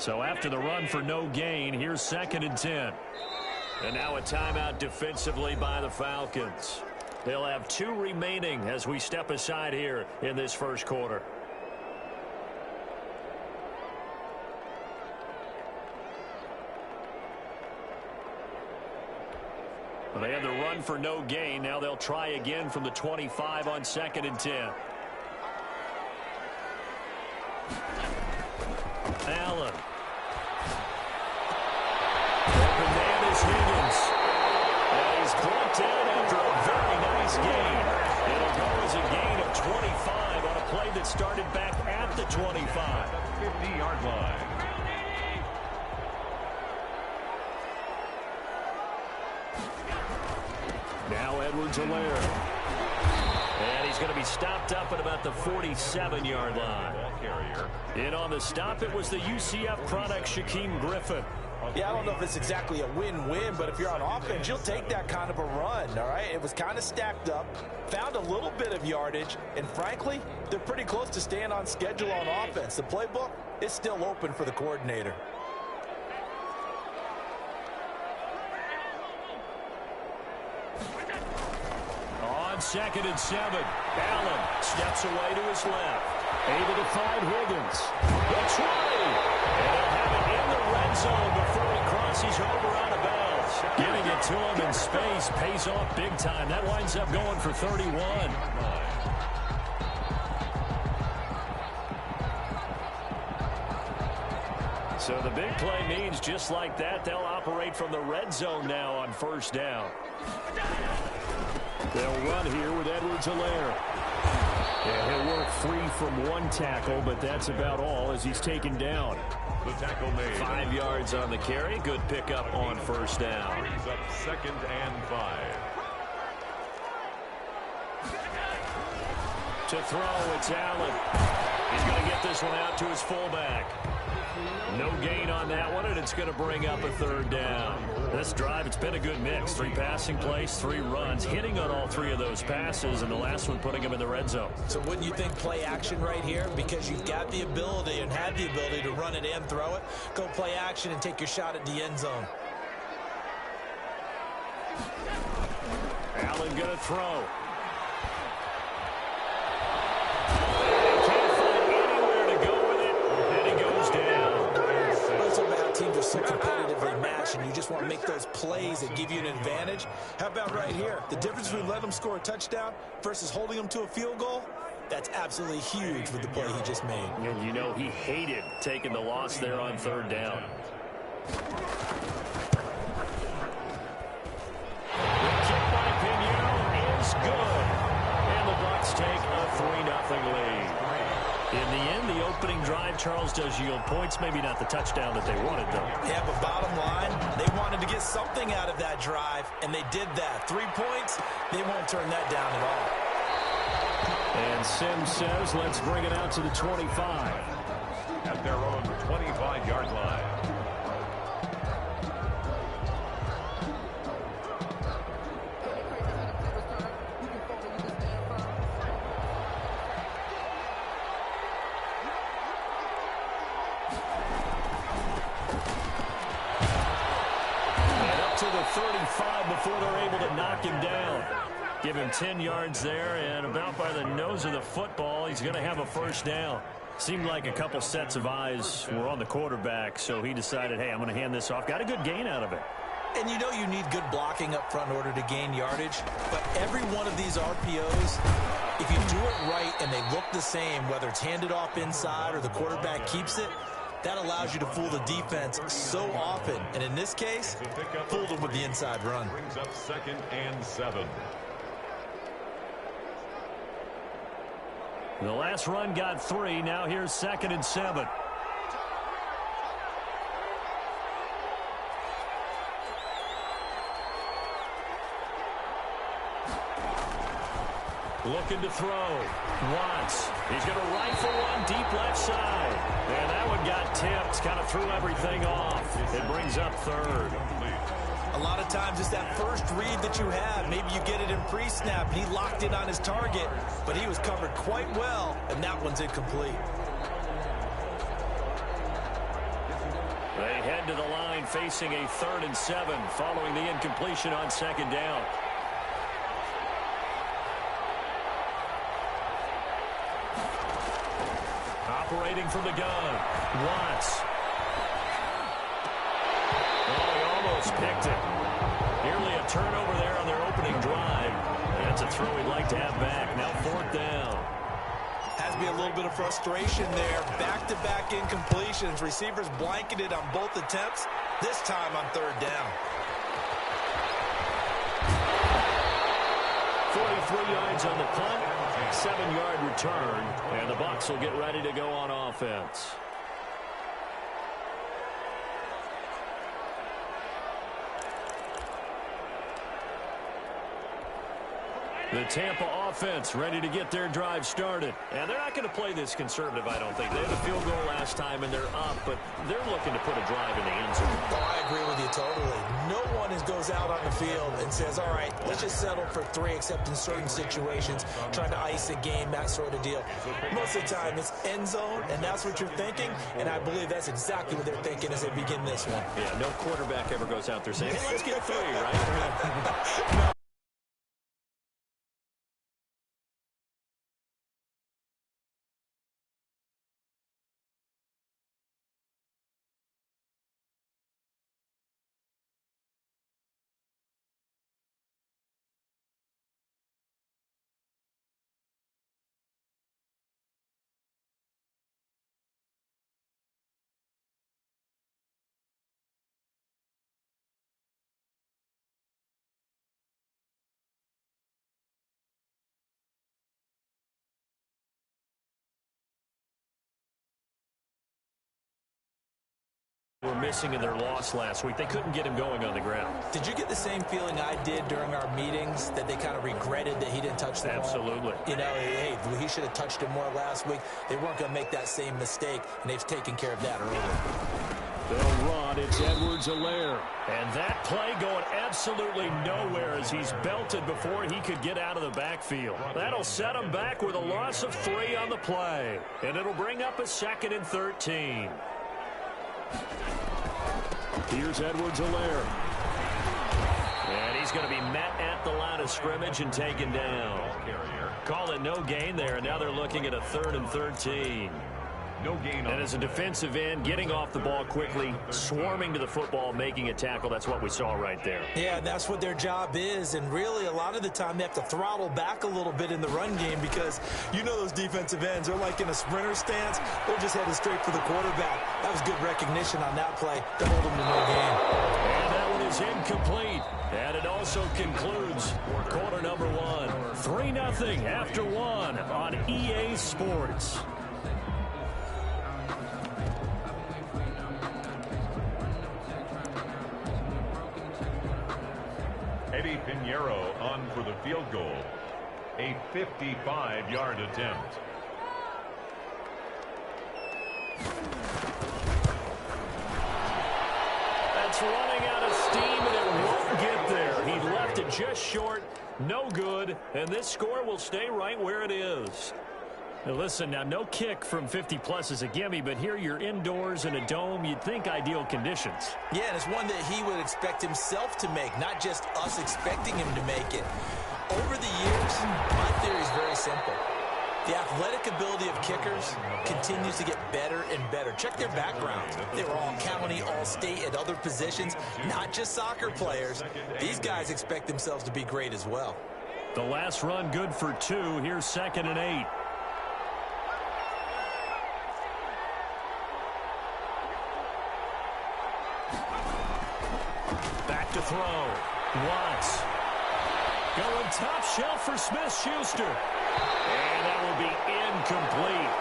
So after the run for no gain, here's 2nd and 10. And now a timeout defensively by the Falcons. They'll have 2 remaining as we step aside here in this first quarter. Well, they had the run for no gain. Now they'll try again from the 25 on 2nd and 10. Allen. Open man is Higgins. And he's brought down after a very nice gain. It'll go as a gain of 25 on a play that started back at the 25. 50-yard line. Now Edwards-Helaire. And he's going to be stopped up at about the 47-yard line. In on the stop, it was the UCF product, Shaquem Griffin. Yeah, I don't know if it's exactly a win-win, but if you're on offense, you'll take that kind of a run, all right? It was kind of stacked up, found a little bit of yardage, and frankly, they're pretty close to staying on schedule on offense. The playbook is still open for the coordinator. On 2nd and 7, Allen steps away to his left. Able to find Higgins. The try! And he'll have it in the red zone before he crosses over out of bounds. Getting it to him in space pays off big time. That winds up going for 31. So the big play means just like that, they'll operate from the red zone now on 1st down. They'll run here with Edwards-Helaire. And he'll work free from 1 tackle, but that's about all as he's taken down. The tackle made. 5 yards on the carry. Good pickup on 1st down. Brings up 2nd and 5. To throw, it's Allen. He's going to get this one out to his fullback. No gain on that one, and it's going to bring up a 3rd down. This drive, it's been a good mix. 3 passing plays, 3 runs, hitting on all 3 of those passes, and the last one putting him in the red zone. So wouldn't you think play action right here? Because you've got the ability and had the ability to run it and throw it. Go play action and take your shot at the end zone. Allen going to throw. Teams are so competitively matched, and you just want to make those plays that give you an advantage. How about right here? The difference between letting them score a touchdown versus holding them to a field goal, that's absolutely huge with the play he just made. And you know he hated taking the loss there on 3rd down. The kick by Pinheiro is good. And the Bucs take a 3-0 lead. In the end, the opening drive, Charles, does yield points. Maybe not the touchdown that they wanted, though. Yeah, but bottom line, they wanted to get something out of that drive, and they did that. 3 points, they won't turn that down at all. And Sims says, let's bring it out to the 25. At their own 25-yard line. To the 35 before they're able to knock him down. Give him 10 yards there, and about by the nose of the football, he's going to have a 1st down. Seemed like a couple sets of eyes were on the quarterback, so he decided, hey, I'm going to hand this off. Got a good gain out of it. And you know you need good blocking up front in order to gain yardage, but every one of these RPOs, if you do it right and they look the same, whether it's handed off inside or the quarterback keeps it, that allows you to fool the defense so often. And in this case, fooled them with the inside run. Brings up 2nd and 7. The last run got 3. Now here's 2nd and 7. Looking to throw. Watts. He's going to rifle one deep left side. And that one got tipped. Kind of threw everything off. It brings up 3rd. A lot of times it's that first read that you have. Maybe you get it in pre-snap. He locked in on his target, but he was covered quite well, and that one's incomplete. They head to the line facing a 3rd and 7 following the incompletion on 2nd down. Operating from the gun, Watts. Oh, he almost picked it. Nearly a turnover there on their opening drive. That's a throw he'd like to have back. Now 4th down. Has to be a little bit of frustration there. Back-to-back incompletions. Receivers blanketed on both attempts. This time on 3rd down. 43 yards on the punt, 7-yard return, and the Bucs will get ready to go on offense. The Tampa offense ready to get their drive started. And they're not going to play this conservative, I don't think. They had a field goal last time, and they're up, but they're looking to put a drive in the end zone. Oh, I agree with you totally. No one goes out on the field and says, all right, let's just settle for 3, except in certain situations, trying to ice a game, that sort of deal. Most of the time, it's end zone, and that's what you're thinking, and I believe that's exactly what they're thinking as they begin this one. Yeah, no quarterback ever goes out there saying, hey, let's get 3, right? No. Were missing in their loss last week. They couldn't get him going on the ground. Did you get the same feeling I did during our meetings, that they kind of regretted that he didn't touch the ball? Absolutely. You know, hey, he should have touched it more last week. They weren't going to make that same mistake, and they've taken care of that earlier. They'll run. It's Edwards-Helaire. And that play going absolutely nowhere as he's belted before he could get out of the backfield. That'll set him back with a loss of 3 on the play. And it'll bring up a 2nd and 13. Here's Edwards-Helaire. And he's going to be met at the line of scrimmage and taken down. Call it no gain there, and now they're looking at a 3rd and 13. No gain on. And as a defensive end, getting off the ball quickly, swarming to the football, making a tackle, that's what we saw right there. Yeah, that's what their job is, and really a lot of the time they have to throttle back a little bit in the run game because you know those defensive ends, they're like in a sprinter stance. They're just headed straight for the quarterback. That was good recognition on that play to hold them to no gain. And that one is incomplete. And it also concludes quarter number 1. 3-0 after 1 on EA Sports. Eddie Pinheiro on for the field goal. A 55-yard attempt. That's running out of steam, and it won't get there. He left it just short, no good, and this score will stay right where it is. Now listen, now no kick from 50-plus is a gimme, but here you're indoors in a dome. You'd think ideal conditions. Yeah, and it's one that he would expect himself to make, not just us expecting him to make it. Over the years, my theory is very simple. The athletic ability of kickers continues to get better and better. Check their backgrounds. They were all county, all state at other positions, not just soccer players. These guys expect themselves to be great as well. The last run good for 2. Here's 2nd and 8. Back to throw. Watts. Going top shelf for Smith-Schuster. And that will be incomplete.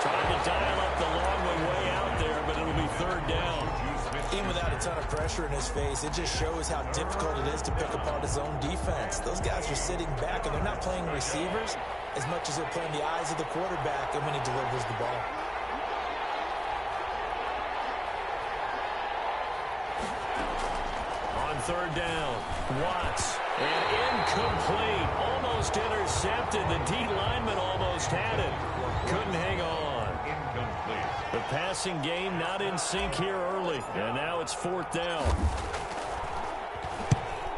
Trying to dial up the long way out there, but it'll be 3rd down. Even without a ton of pressure in his face, it just shows how difficult it is to pick apart his own defense. Those guys are sitting back, and they're not playing receivers as much as they're playing the eyes of the quarterback and when he delivers the ball. On 3rd down, Watts. And incomplete. Almost intercepted. The D lineman almost had it. Couldn't hang on. Incomplete. The passing game not in sync here early. And now it's 4th down.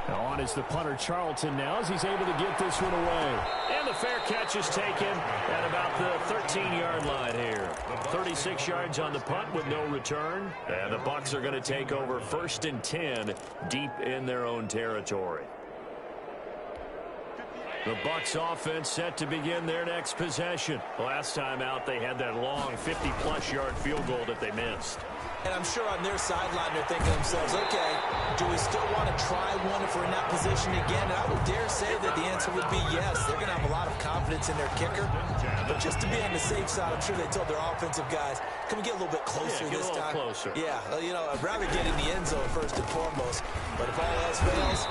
On is the punter Charlton now as he's able to get this one away. And the fair catch is taken at about the 13-yard line here. 36 yards on the punt with no return. And the Bucs are going to take over 1st and 10 deep in their own territory. The Bucs offense set to begin their next possession. Last time out, they had that long 50-plus yard field goal that they missed. And I'm sure on their sideline they're thinking to themselves, okay, do we still want to try one if we're in that position again? And I would dare say that the answer would be yes. They're going to have a lot of confidence in their kicker. But just to be on the safe side, I'm sure they told their offensive guys, can we get a little bit closer this time? Closer. Yeah, you know, I'd rather get in the end zone first and foremost. But if all else fails,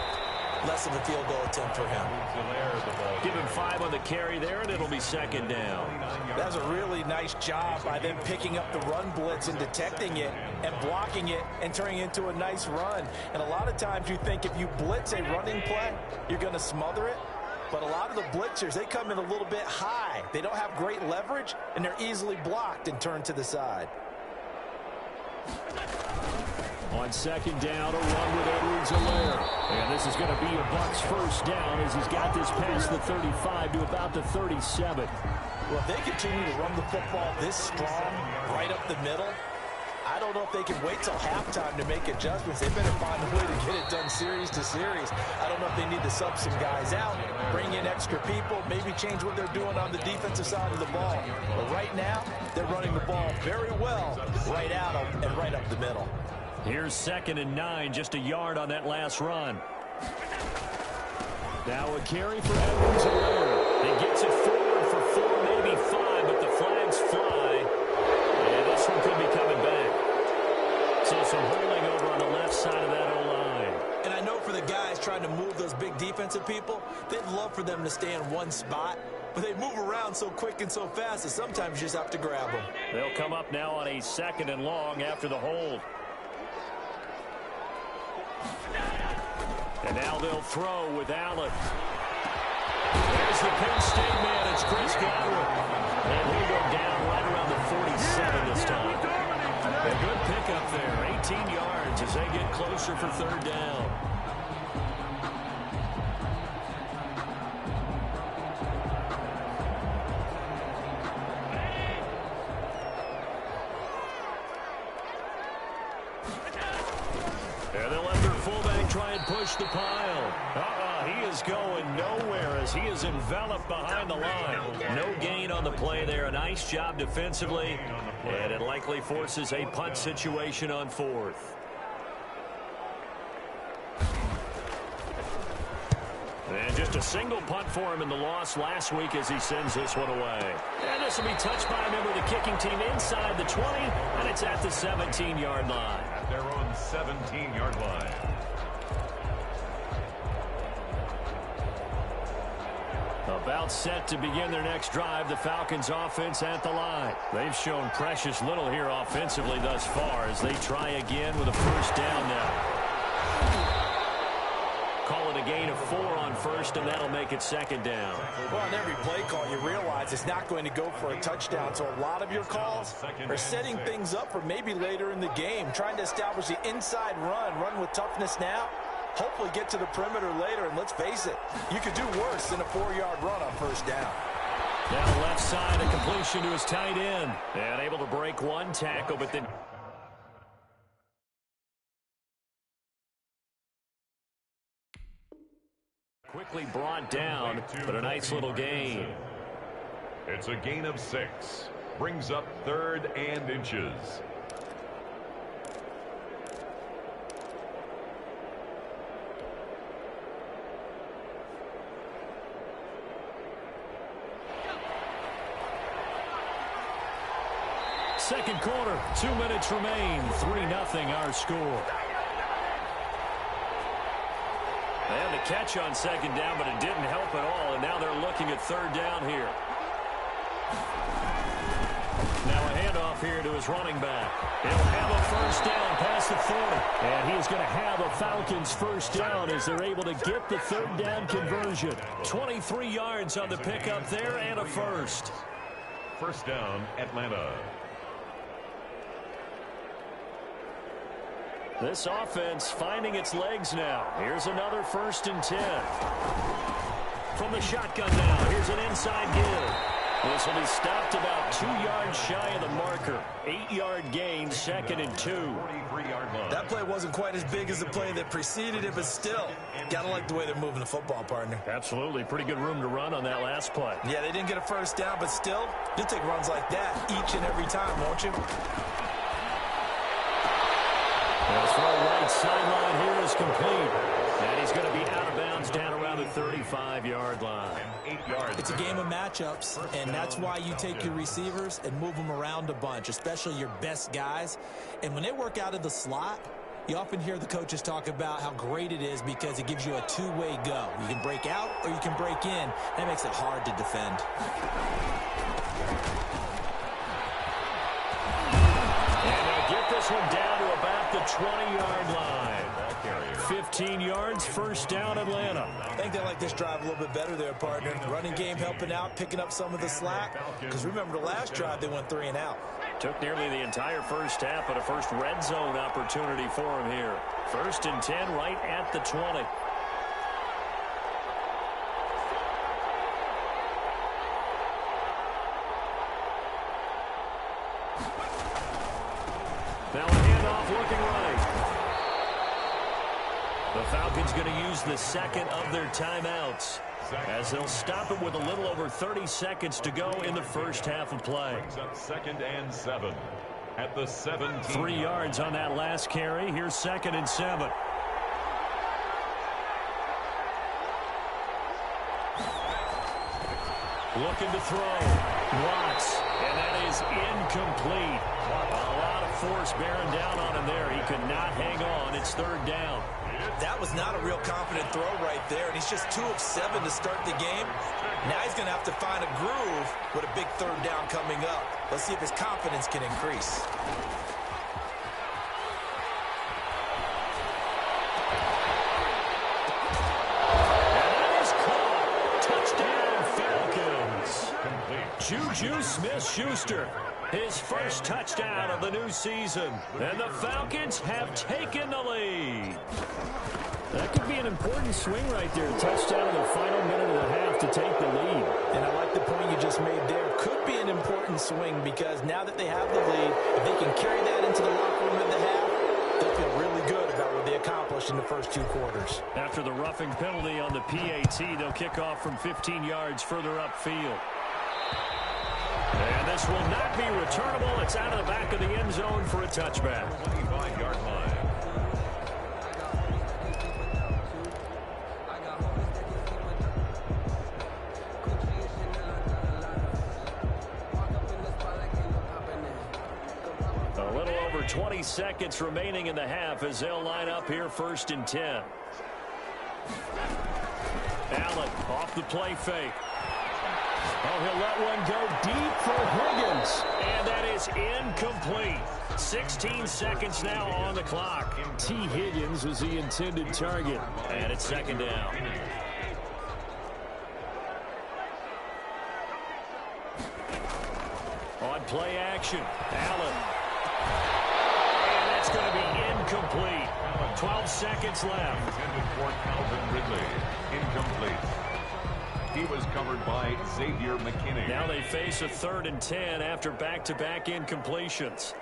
less of a field goal attempt for him. Give him 5 on the carry there, and it'll be 2nd down. That was a really nice job by them picking up the run blitz and detecting it and blocking it and turning it into a nice run. And a lot of times you think if you blitz a running play, you're going to smother it. But a lot of the blitzers, they come in a little bit high. They don't have great leverage, and they're easily blocked and turned to the side. On 2nd down, a run with Edwards-Helaire. And this is going to be a Bucs 1st down as he's got this past the 35 to about the 37. Well, if they continue to run the football this strong, right up the middle, I don't know if they can wait till halftime to make adjustments. They better find a way to get it done series to series. I don't know if they need to sub some guys out, bring in extra people, maybe change what they're doing on the defensive side of the ball. But right now, they're running the ball very well right out and right up the middle. Here's 2nd and 9, just a yard on that last run. Now a carry for Edwards-Helaire. He gets it forward for 4, maybe 5, but the flags fly. And this one could be coming back. So some holding over on the left side of that O-line. And I know for the guys trying to move those big defensive people, they'd love for them to stay in one spot. But they move around so quick and so fast that sometimes you just have to grab them. They'll come up now on a 2nd and long after the hold. And now they'll throw with Allen. There's the Penn State man. It's Chris Godwin. And he'll go down right around the 47 this time. A good pickup there. 18 yards as they get closer for 3rd down. And they'll let their fullback try and push the pile. He is going nowhere as he is enveloped behind the line. No gain on the play there. A nice job defensively. And it likely forces a punt situation on 4th. And just a single punt for him in the loss last week as he sends this one away. And this will be touched by a member of the kicking team inside the 20, and it's at the 17-yard line. At their own 17-yard line. About set to begin their next drive, the Falcons offense at the line. They've shown precious little here offensively thus far as they try again with a 1st down now. Call it a gain of 4 on 1st, and that'll make it 2nd down. Well, on every play call, you realize it's not going to go for a touchdown. So a lot of your calls are setting things up for maybe later in the game, trying to establish the inside run with toughness now. Hopefully get to the perimeter later, and let's face it, you could do worse than a 4-yard run on 1st down. Down left side, a completion to his tight end. And able to break one tackle, but then quickly brought down, but a nice little gain. It's a gain of 6. Brings up 3rd and inches. Second quarter, 2 minutes remain. 3-0 our score. They had the catch on 2nd down, but it didn't help at all, and now they're looking at 3rd down here. Now a handoff here to his running back. He'll have a 1st down past the 40. And he is going to have a Falcons 1st down as they're able to get the 3rd down conversion. 23 yards on the pickup there and a 1st. 1st down, Atlanta. This offense finding its legs now. Here's another 1st and 10. From the shotgun now, here's an inside give. This will be stopped about 2 yards shy of the marker. 8-yard gain, 2nd and 2. That play wasn't quite as big as the play that preceded it, but still, gotta like the way they're moving the football, partner. Absolutely. Pretty good room to run on that last play. Yeah, they didn't get a first down, but still, you'll take runs like that each and every time, won't you? The throw right sideline here is complete. And he's going to be out of bounds down around the 35-yard line. 8 yards. It's a game of matchups, and that's why you take your receivers and move them around a bunch, especially your best guys. And when they work out of the slot, you often hear the coaches talk about how great it is because it gives you a two-way go. You can break out or you can break in. That makes it hard to defend. And they'll get this one down to about the 20-yard line. 15 yards, 1st down, Atlanta. I think they like this drive a little bit better there, partner. Running game helping out, picking up some of the slack. Because remember, the last drive, they went 3 and out. Took nearly the entire first half, but a first red zone opportunity for him here. 1st and 10 right at the 20. Now a handoff looking right. The Falcons going to use the 2nd of their timeouts as they'll stop it with a little over 30 seconds to go in the first half of play. Brings up 2nd and 7 at the 17. 3 yards on that last carry. Here's 2nd and 7. Looking to throw. Watts. And that is incomplete. A lot of force bearing down on him there. He could not hang on. It's 3rd down. That was not a real confident throw right there, and he's just 2 of 7 to start the game. Now he's going to have to find a groove with a big 3rd down coming up. Let's see if his confidence can increase. Juju Smith-Schuster, his first touchdown of the new season. And the Falcons have taken the lead. That could be an important swing right there. Touchdown in the final minute of the half to take the lead. And I like the point you just made there. Could be an important swing because now that they have the lead, if they can carry that into the locker room at the half, they'll feel really good about what they accomplished in the first 2 quarters. After the roughing penalty on the PAT, they'll kick off from 15 yards further upfield. And this will not be returnable. It's out of the back of the end zone for a touchback. 25-yard line. A little over 20 seconds remaining in the half as they'll line up here 1st and 10. Allen off the play fake. Oh, he'll let one go deep for Higgins. And that is incomplete. 16 seconds now on the clock. T. Higgins was the intended target. And it's 2nd down. On play action, Allen. And that's going to be incomplete. 12 seconds left. Intended for Calvin Ridley. Incomplete. He was covered by Xavier McKinney. Now they face a 3rd and 10 after back-to-back incompletions.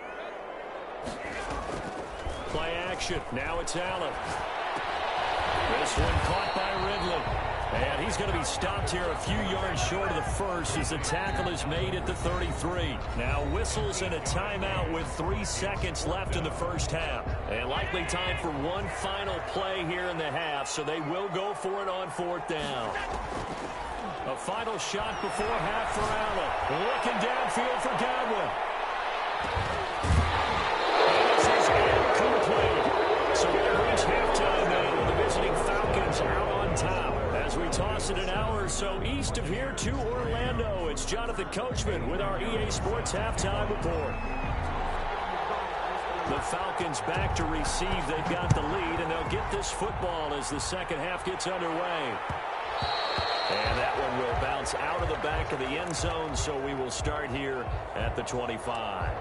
Play action. Now it's Allen. This one caught by Ridley. And he's going to be stopped here a few yards short of the first as the tackle is made at the 33. Now whistles and a timeout with 3 seconds left in the first half. And likely time for one final play here in the half, so they will go for it on 4th down. A final shot before half for Allen. Looking downfield for Godwin. And this is incomplete. So we'll reach halftime now with the visiting Falcons out on top. As we toss it an hour or so east of here to Orlando, it's Jonathan Coachman with our EA Sports Halftime Report. The Falcons back to receive. They've got the lead, and they'll get this football as the second half gets underway. And that one will bounce out of the back of the end zone, so we will start here at the 25.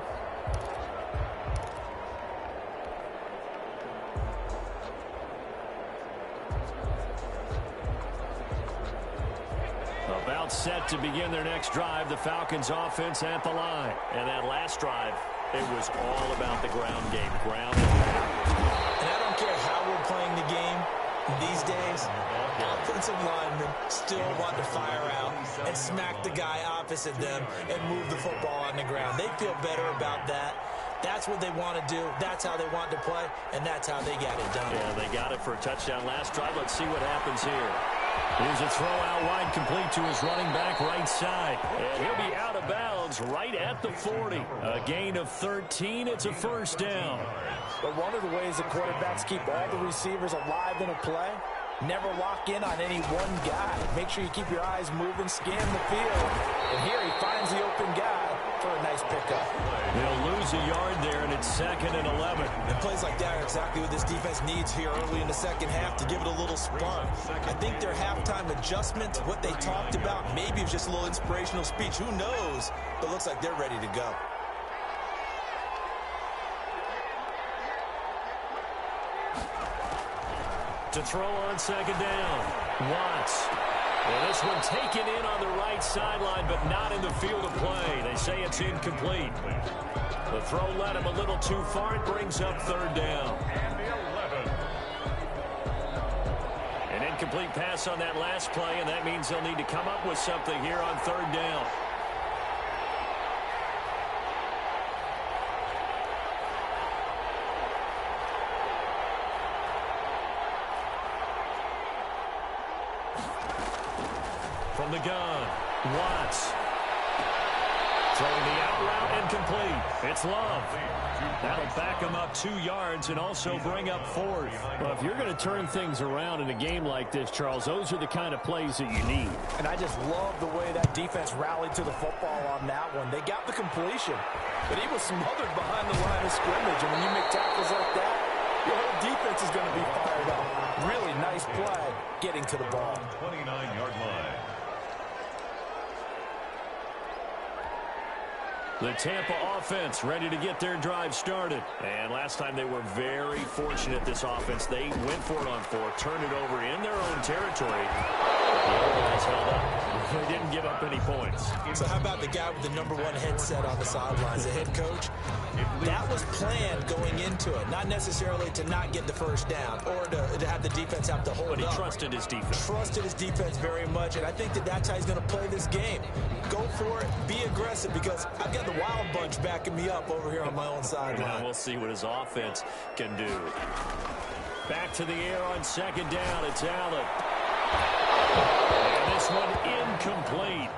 set to begin their next drive. The Falcons offense at the line. And that last drive, it was all about the ground game. Ground and pound. And I don't care how we're playing the game these days. Offensive linemen still want to fire out and smack the guy opposite them and move the football on the ground. They feel better about that. That's what they want to do. That's how they want to play, and that's how they got it done. Yeah, they got it for a touchdown last drive. Let's see what happens here. Here's a throw out wide, complete to his running back right side. And he'll be out of bounds right at the 40. A gain of 13. It's a first down. But one of the ways that quarterbacks keep all the receivers alive in a play, never lock in on any one guy. Make sure you keep your eyes moving, scan the field. And here he finds the open guy for a nice pickup. They'll lose a yard there, and it's 2nd and 11. And plays like that are exactly what this defense needs here early in the second half to give it a little spark. I think their halftime adjustment, what they talked about, maybe it's just a little inspirational speech. Who knows? But it looks like they're ready to go. To throw on 2nd down. Watts. Well, this one taken in on the right sideline, but not in the field of play. They say it's incomplete. The throw led him a little too far. It brings up 3rd down. An incomplete pass on that last play, and that means they'll need to come up with something here on 3rd down. From the gun, Watts. Throwing the out route incomplete. It's Love. That'll back him up 2 yards and also bring up 4th. Well, if you're going to turn things around in a game like this, Charles, those are the kind of plays that you need. And I just love the way that defense rallied to the football on that one. They got the completion, but he was smothered behind the line of scrimmage. And when you make tackles like that, your whole defense is going to be fired up. Really nice play getting to the ball. 29-yard line. The Tampa offense ready to get their drive started. And last time they were very fortunate, this offense. They went for it on 4, turned it over in their own territory. The other guys held up. They didn't give up any points. So how about the guy with the #1 headset on the sidelines, the head coach? That was planned going into it, not necessarily to not get the first down or to have the defense have to hold up. But he trusted his defense. Trusted his defense very much, and I think that's how he's going to play this game. Go for it, be aggressive, because I've got the Wild Bunch backing me up over here on my own sideline. Now we'll see what his offense can do. Back to the air on 2nd down. It's Allen. And this one incomplete.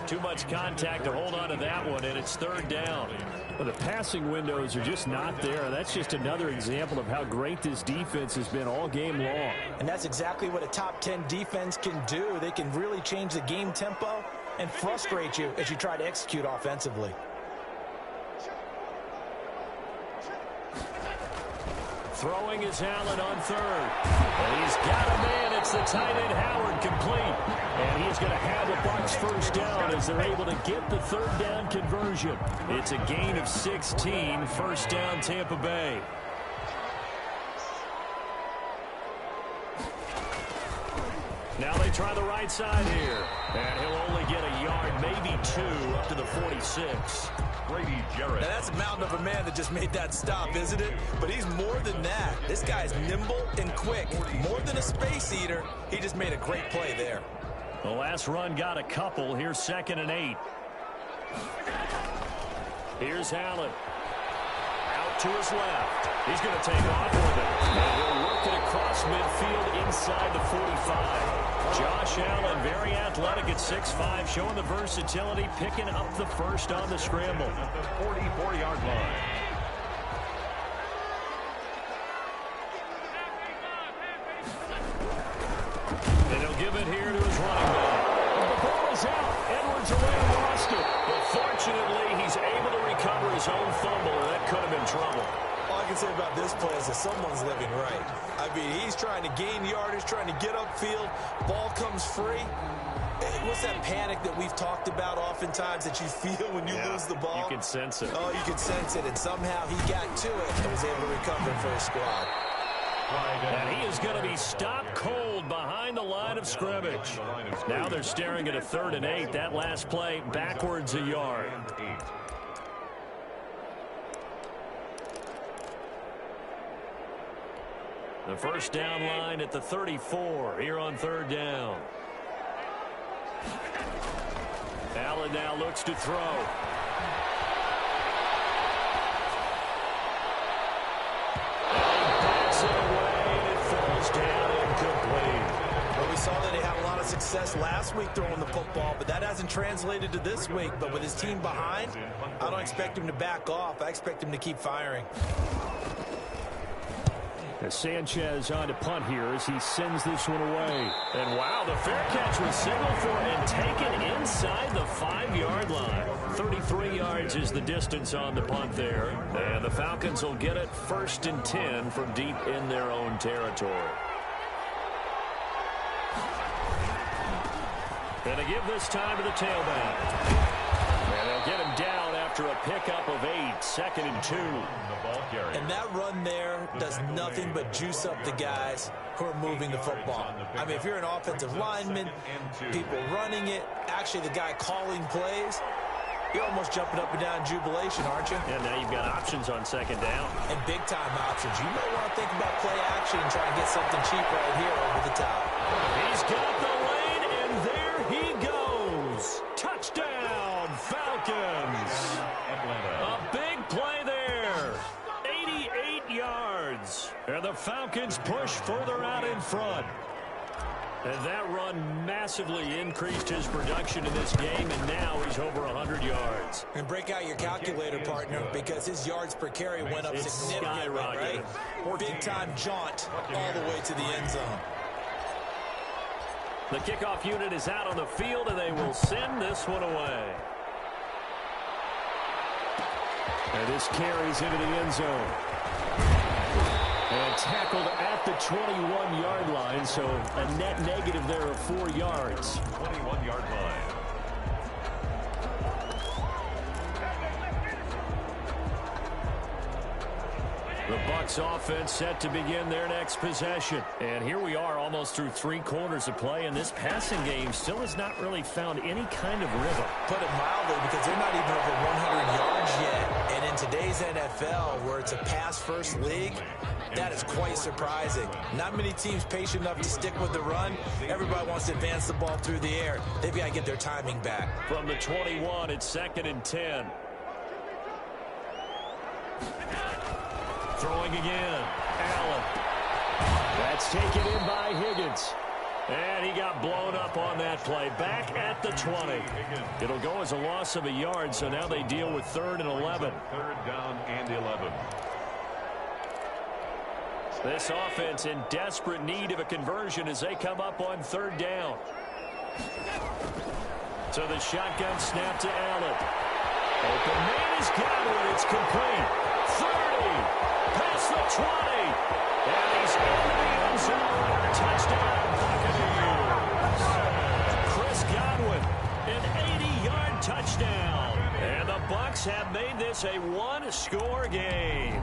Too much contact to hold on to that one, and it's 3rd down. Well, the passing windows are just not there. That's just another example of how great this defense has been all game long. And that's exactly what a top 10 defense can do. They can really change the game tempo and frustrate you as you try to execute offensively. Throwing is Allen on 3rd. And he's got a man. It's the tight end Howard, complete. And he's going to have the Bucs first down as they're able to get the 3rd down conversion. It's a gain of 16. First down, Tampa Bay. Now they try the right side here. And he'll only get a yard, maybe 2, up to the 46. Brady Jarrett. Now that's a mountain of a man that just made that stop, isn't it? But he's more than that. This guy's nimble and quick. More than a space eater, he just made a great play there. The last run got a couple. Here's 2nd and 8. Here's Allen. Out to his left. He's going to take off with it. And he'll work it across midfield inside the 45. Josh Allen, very athletic at 6'5", showing the versatility, picking up the first on the scramble. At the 44-yard line. And he'll give it here to his running back. The ball is out. Edwards away and lost it. But fortunately, he's able to recover his own fumble, and that could have been trouble. All I can say about this play is that someone's living right. I mean, he's trying to gain yardage, trying to get upfield. Ball comes free. What's that panic that we've talked about oftentimes that you feel when you lose the ball? You can sense it. Oh, you can sense it. And somehow he got to it and was able to recover for his squad. And he is going to be stopped cold behind the line of scrimmage. Now they're staring at a 3rd and 8. That last play backwards a yard. The first down line at the 34 here on 3rd down. Allen now looks to throw. Well, we saw that he had a lot of success last week throwing the football, but that hasn't translated to this week. But with his team behind, I don't expect him to back off. I expect him to keep firing. Sanchez on to punt here as he sends this one away. And wow, the fair catch was signaled for and taken inside the 5-yard line. 33 yards is the distance on the punt there. And the Falcons will get it 1st and 10 from deep in their own territory. And they give this time to the tailback. And they'll get him down after a pickup of 8, 2nd and 2. And that run there does nothing but juice up the guys who are moving the football. I mean, if you're an offensive lineman, people running it, actually the guy calling plays, you're almost jumping up and down in jubilation, aren't you? And now you've got options on 2nd down. And big-time options. You may want to think about play action and try and get something cheap right here over the top. He's got the lane, and there he goes. Touchdown, Falcons. A big play there. 88 yards. And the Falcons push further out in front. And that run massively increased his production in this game, and now he's over 100 yards. And break out your calculator, partner, because his yards per carry went up significantly, right? Big-time jaunt all the way to the end zone. The kickoff unit is out on the field, and they will send this one away. And this carries into the end zone. And tackled at the 21-yard line, so a net negative there of 4 yards. 21-yard line. The Bucs offense set to begin their next possession. And here we are almost through 3 quarters of play, and this passing game still has not really found any kind of rhythm. Put it mildly, because they're not even over 100 yards yet. And in today's NFL, where it's a pass-first league, that is quite surprising. Not many teams patient enough to stick with the run. Everybody wants to advance the ball through the air. They've got to get their timing back. From the 21, it's 2nd and 10. Throwing again. Allen. That's taken in by Higgins. And he got blown up on that play. Back at the 20. It'll go as a loss of a yard, so now they deal with 3rd and 11. 3rd down and 11. This offense in desperate need of a conversion as they come up on 3rd down. So the shotgun snap to Allen. Open man is Godwin. It's complete. 30. Past the 20. And he's into the end zone. Touchdown, Buccaneers. Chris Godwin, an 80-yard touchdown. And the Bucs have made this a 1-score game.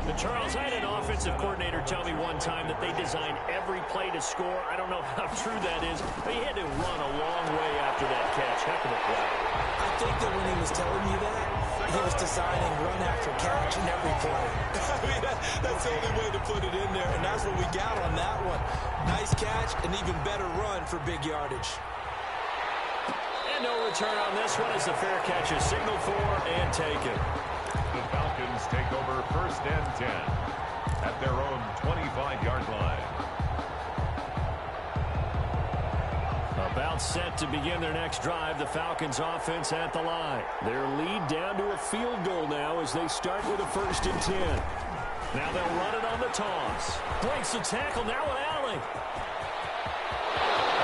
And Charles, I had an offensive coordinator tell me one time that they design every play to score. I don't know how true that is, but he had to run a long way after that catch. Heck of a play. I think that when he was telling you that, he was designing run after catch in every play. I mean, that's the only way to put it in there, and that's what we got on that one. Nice catch, an even better run for big yardage. And no return on this one as the fair catch is signaled for and taken. The Falcons take over 1st and 10 at their own 25-yard line. About set to begin their next drive, the Falcons offense at the line. Their lead down to a field goal now as they start with a 1st and 10. Now they'll run it on the toss. Breaks the tackle now with Allen.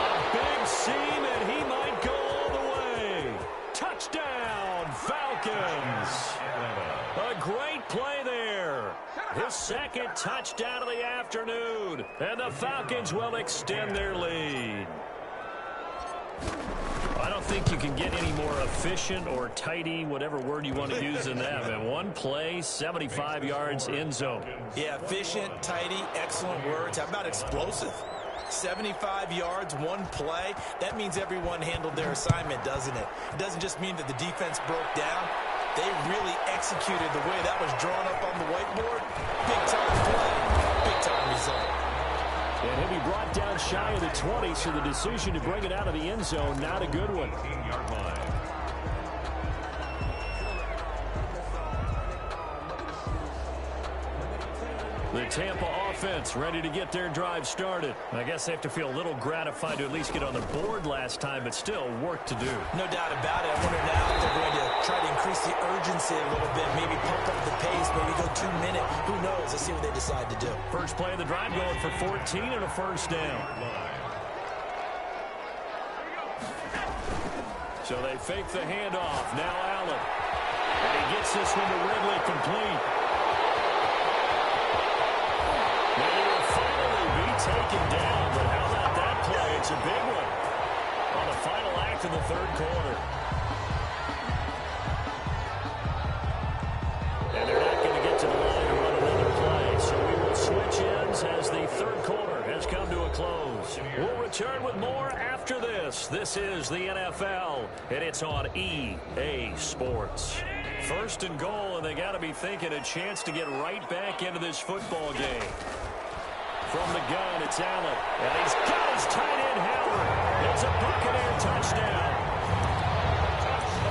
A big seam, and he might go all the way. Touchdown, Falcons. A great play there. His 2nd touchdown of the afternoon. And the Falcons will extend their lead. I don't don't think you can get any more efficient or tidy, whatever word you want to use in that, man. One play, 75 yards, end zone. Yeah, efficient, tidy, excellent words. How about explosive? 75 yards, one play. That means everyone handled their assignment, doesn't it? It doesn't just mean that the defense broke down. They really executed the way that was drawn up on the whiteboard. Big-time play, big-time result. And he'll be brought down shy of the 20, so the decision to bring it out of the end zone, not a good one. 18-yard line. The Tampa offense ready to get their drive started. I guess they have to feel a little gratified to at least get on the board last time, but still work to do. No doubt about it. I wonder now if they're going to try to increase the urgency a little bit, maybe pump up the pace, maybe go 2 minute. Who knows? Let's see what they decide to do. First play of the drive going for 14 and a first down. So they fake the handoff. Now Allen. And he gets this one to Ridley complete. Taken down, but how about that play? It's a big one on the final act of the third quarter. And they're not going to get to the line to run another play, so we will switch ends as the third quarter has come to a close. We'll return with more after this. This is the NFL, and it's on EA Sports. First and goal, and they got to be thinking a chance to get right back into this football game. From the gun, it's Allen. And he's got his tight end, Howard. It's a Buccaneer touchdown.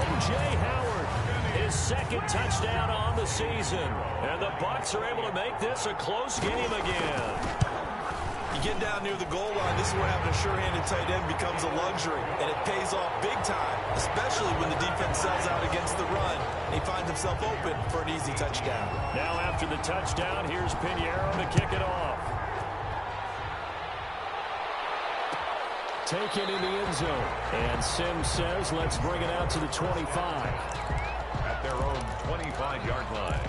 O.J. Howard, his second touchdown on the season. And the Bucs are able to make this a close game again. You get down near the goal line, this is where having a sure-handed tight end becomes a luxury. And it pays off big time, especially when the defense sells out against the run. And he finds himself open for an easy touchdown. Now after the touchdown, here's Pinheiro to kick it off. Taken in the end zone. And Sims says, let's bring it out to the 25. At their own 25-yard line.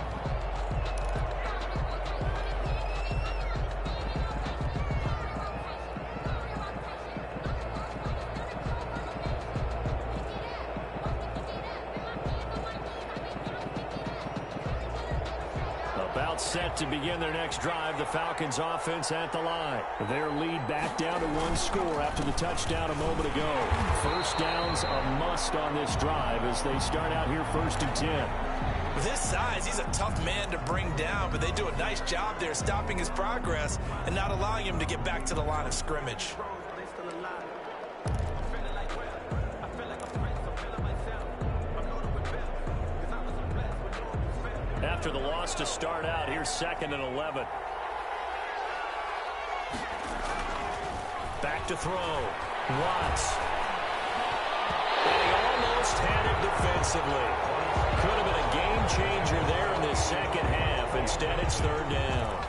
About set to begin their next drive, the Falcons offense at the line. Their lead back down to one score after the touchdown a moment ago. First down's a must on this drive as they start out here 1st and 10. With his size, he's a tough man to bring down, but they do a nice job there stopping his progress and not allowing him to get back to the line of scrimmage. After the loss to start out, here's 2nd and 11. Back to throw. Watts. And he almost had it defensively. Could have been a game changer there in this second half. Instead, it's 3rd down.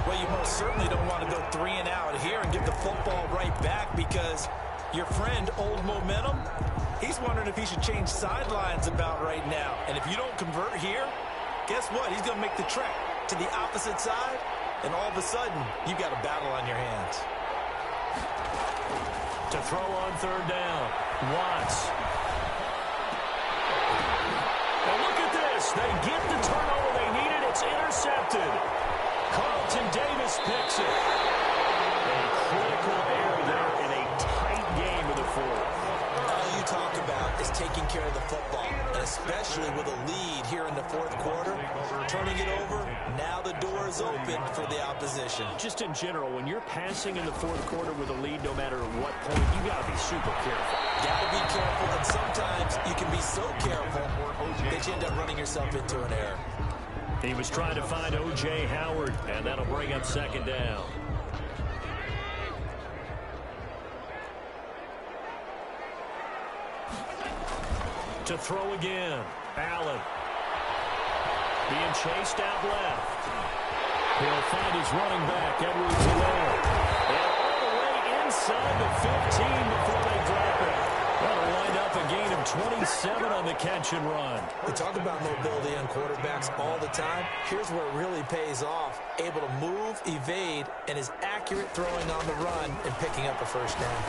Well, you most certainly don't want to go 3 and out here and give the football right back because your friend, Old Momentum, he's wondering if he should change sidelines about right now. And if you don't convert here, guess what? He's going to make the trek to the opposite side, and all of a sudden, you've got a battle on your hands. To throw on 3rd down, Watts. And look at this. They get the turnover they needed. It's intercepted. Carlton Davis picks it. A critical error there in a tight game of the 4th. All you talk about is taking care of the football, and especially with a lead here in the 4th quarter, turning it over, now the door is open for the opposition. Just in general, when you're passing in the 4th quarter with a lead, no matter what point, you got to be super careful. Got to be careful, and sometimes you can be so careful that you end up running yourself into an error. He was trying to find O.J. Howard, and that'll bring up 2nd down. To throw again, Allen. Being chased out left. He'll find his running back, Edwards-Helaire. And all the way inside the 15 before they drop it. That'll wind up a gain of 27 on the catch and run. We talk about mobility on quarterbacks all the time. Here's where it really pays off. Able to move, evade, and is accurate throwing on the run and picking up a 1st down.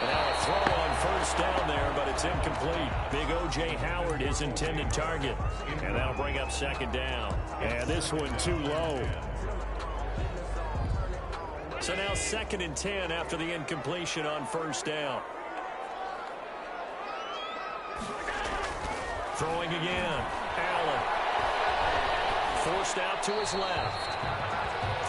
And now a throw on first down there, but it's incomplete. Big O.J. Howard, his intended target. And that'll bring up second down. And this one too low. So now 2nd and 10 after the incompletion on first down. Throwing again. Allen. Forced out to his left.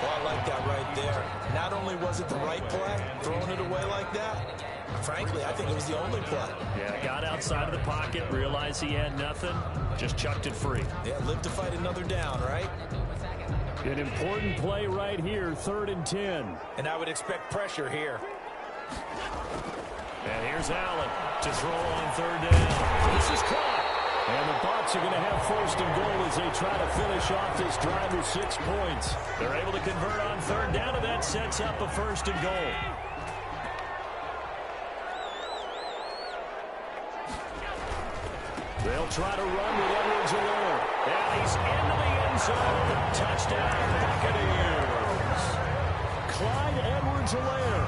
Well, I like that right there. Not only was it the right play, throwing it away like that, frankly, I think it was the only play. Yeah, got outside of the pocket, realized he had nothing, just chucked it free. Yeah, live to fight another down, right? An important play right here, 3rd and 10. And I would expect pressure here. And here's Allen to throw on 3rd down. This is caught. And the Bucs are going to have 1st and goal as they try to finish off this drive with 6 points. They're able to convert on 3rd down, and that sets up a 1st and goal. They'll try to run with Edwards-Helaire. And he's into the end zone. Touchdown, Buccaneers. Clyde Edwards-Helaire.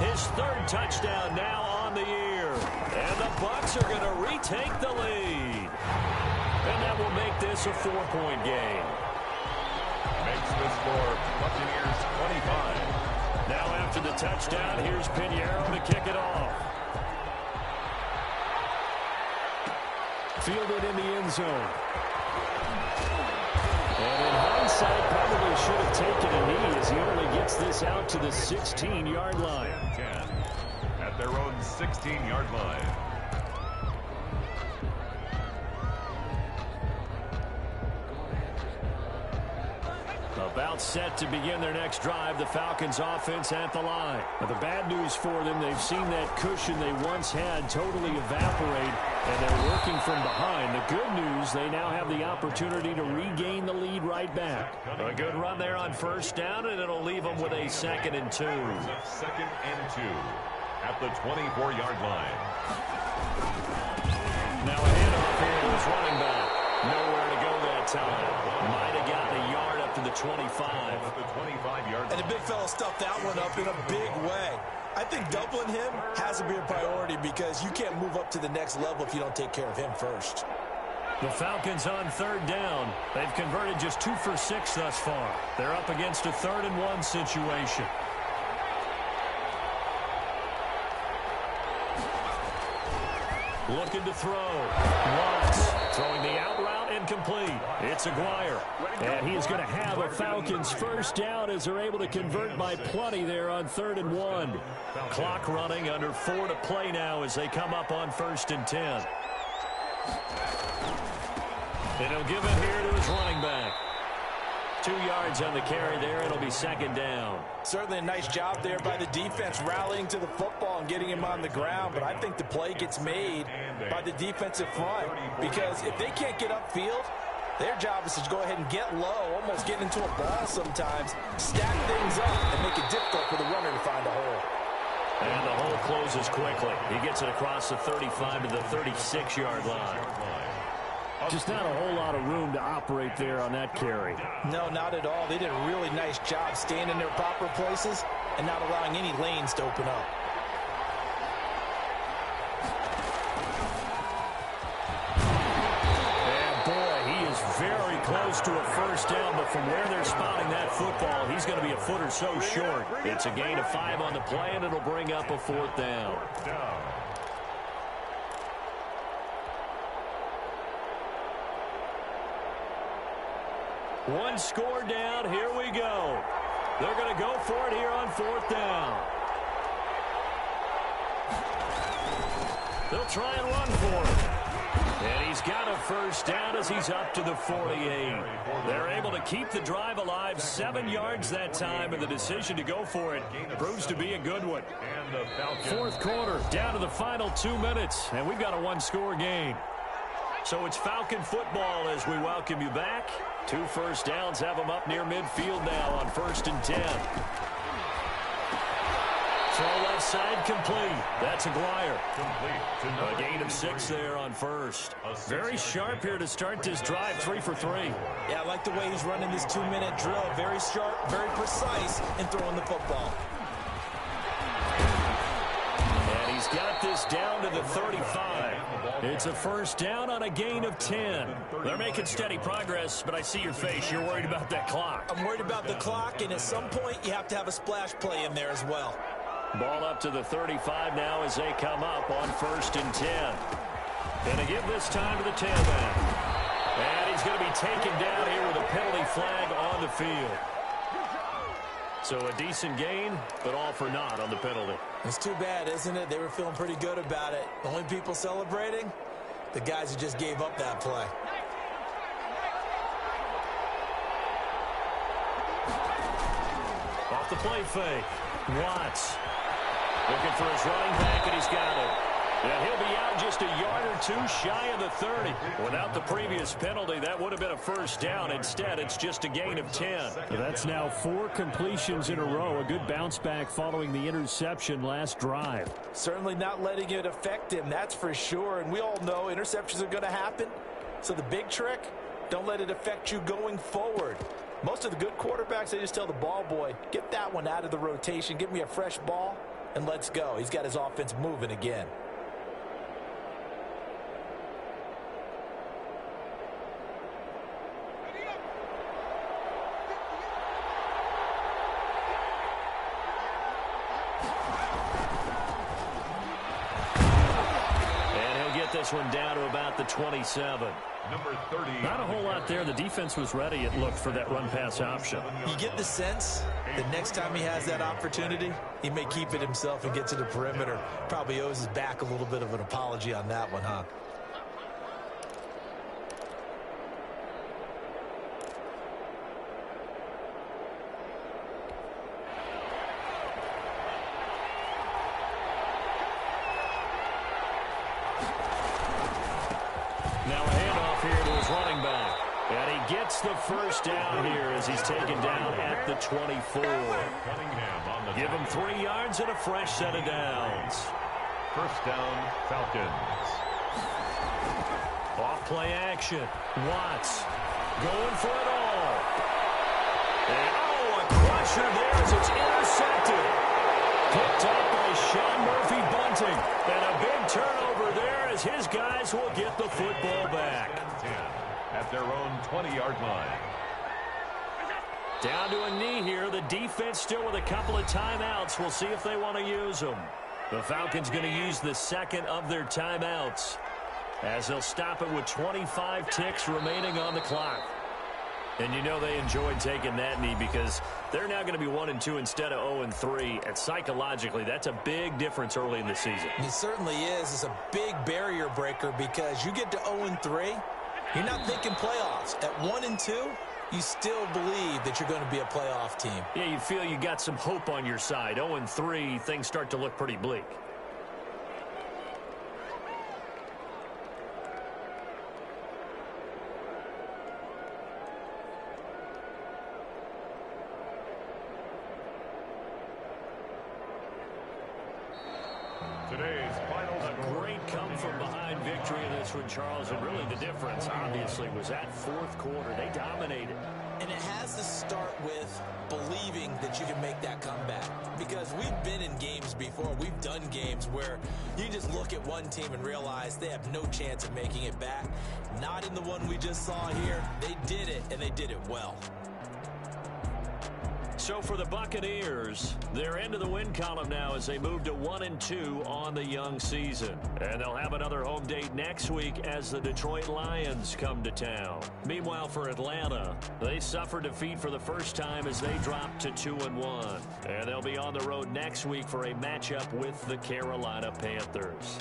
His 3rd touchdown now on the year. And the Bucs are going to retake the lead. And that will make this a 4-point game. Makes the score Buccaneers 25. Now after the touchdown, here's Pinheiro to kick it off. Fielded in the end zone. And in hindsight, probably should have taken a knee as he only gets this out to the 16-yard line. 10 at their own 16-yard line. About set to begin their next drive, the Falcons offense at the line. Now, the bad news for them, they've seen that cushion they once had totally evaporate, and they're working from behind. The good news, they now have the opportunity to regain the lead right back. A good run there on first down, and it'll leave them with a 2nd and 2. 2nd and 2 at the 24-yard line. Now a handoff here to his running back. Nowhere to go that time. Might have gotten a yard up to the 25. At the 25-yard line. And the big fella stuffed that one up in a big way. I think doubling him has to be a priority because you can't move up to the next level if you don't take care of him first. The Falcons on 3rd down. They've converted just 2 for 6 thus far. They're up against a 3rd and 1 situation. Looking to throw. Watts throwing the out route incomplete. It's Aguirre. And he is going to have a Falcons first down as they're able to convert by plenty there on 3rd and 1. Clock running under 4 to play now as they come up on 1st and 10. And he'll give it here to his running back. 2 yards on the carry there. It'll be 2nd down. Certainly a nice job there by the defense rallying to the football and getting him on the ground. But I think the play gets made by the defensive front because if they can't get upfield, their job is to go ahead and get low, almost get into a ball sometimes, stack things up, and make it difficult for the runner to find a hole. And the hole closes quickly. He gets it across the 35 to the 36-yard line. Just not a whole lot of room to operate there on that carry. No, not at all. They did a really nice job staying in their proper places and not allowing any lanes to open up. And boy, he is very close to a first down, but from where they're spotting that football, he's going to be a foot or so short. It's a gain of 5 on the play, and it'll bring up a 4th down. One score down. Here we go. They're going to go for it here on 4th down. They'll try and run for it. And he's got a first down as he's up to the 48. They're able to keep the drive alive, 7 yards that time, and the decision to go for it proves to be a good one. 4th quarter, down to the final 2 minutes, and we've got a one-score game. So it's Falcon football as we welcome you back. 2 first downs have them up near midfield now on 1st and 10. Throw left side complete. That's Aguirre. A gain of 6 there on first. Very sharp here to start this drive, 3 for 3. Yeah, I like the way he's running this 2-minute drill. Very sharp, very precise in throwing the football. And he's He's got this down to the 35. It's a first down on a gain of 10. They're making steady progress, but I see your face. You're worried about that clock. I'm worried about the clock, and at some point you have to have a splash play in there as well. Ball up to the 35 now as they come up on 1st and 10. Going to give this time to the tailback. And he's going to be taken down here with a penalty flag on the field. So a decent gain, but all for naught on the penalty. It's too bad, isn't it? They were feeling pretty good about it. The only people celebrating, the guys who just gave up that play. Off the play fake. Watts looking for his running back, and he's got it. And he'll be out just a yard or two shy of the 30. Without the previous penalty, that would have been a first down. Instead, it's just a gain of 10. That's now 4 completions in a row. A good bounce back following the interception last drive. Certainly not letting it affect him, that's for sure. And we all know interceptions are going to happen. So the big trick, don't let it affect you going forward. Most of the good quarterbacks, they just tell the ball boy, get that one out of the rotation, give me a fresh ball, and let's go. He's got his offense moving again. This one down to about the 27. Number 30. Not a whole lot there. The defense was ready, it looked, for that run-pass option. You get the sense that next time he has that opportunity, he may keep it himself and get to the perimeter. Probably owes his back a little bit of an apology on that one, huh? Now a handoff here to his running back. And he gets the first down here as he's taken down at the 24. Give him 3 yards and a fresh set of downs. First down, Falcons. Off play action. Watts going for it all. And a crusher there as it's intercepted. Picked up by Sean Murphy Bunting. And a big turnover there as his guys will get the football back. At their own 20-yard line. Down to a knee here. The defense still with a couple of timeouts. We'll see if they want to use them. The Falcons going to use the second of their timeouts as they'll stop it with 25 ticks remaining on the clock. And you know they enjoyed taking that knee because they're now going to be 1-2 instead of 0-3. And psychologically, that's a big difference early in the season. It certainly is. It's a big barrier breaker because you get to 0-3, you're not thinking playoffs. At 1-2, you still believe that you're going to be a playoff team. Yeah, you feel you got some hope on your side. 0-3, things start to look pretty bleak. Today's final score. Great come-from-behind victory in this one, Charles. And really the difference, obviously, was that fourth quarter. They dominated. And it has to start with believing that you can make that comeback. Because we've been in games before. We've done games where you just look at one team and realize they have no chance of making it back. Not in the one we just saw here. They did it, and they did it well. So for the Buccaneers, they're into the win column now as they move to 1-2 on the young season. And they'll have another home date next week as the Detroit Lions come to town. Meanwhile, for Atlanta, they suffered defeat for the first time as they dropped to 2-1. And they'll be on the road next week for a matchup with the Carolina Panthers.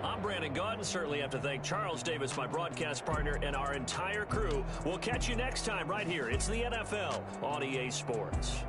I'm Brandon Gaudin. Certainly have to thank Charles Davis, my broadcast partner, and our entire crew. We'll catch you next time right here. It's the NFL on EA Sports.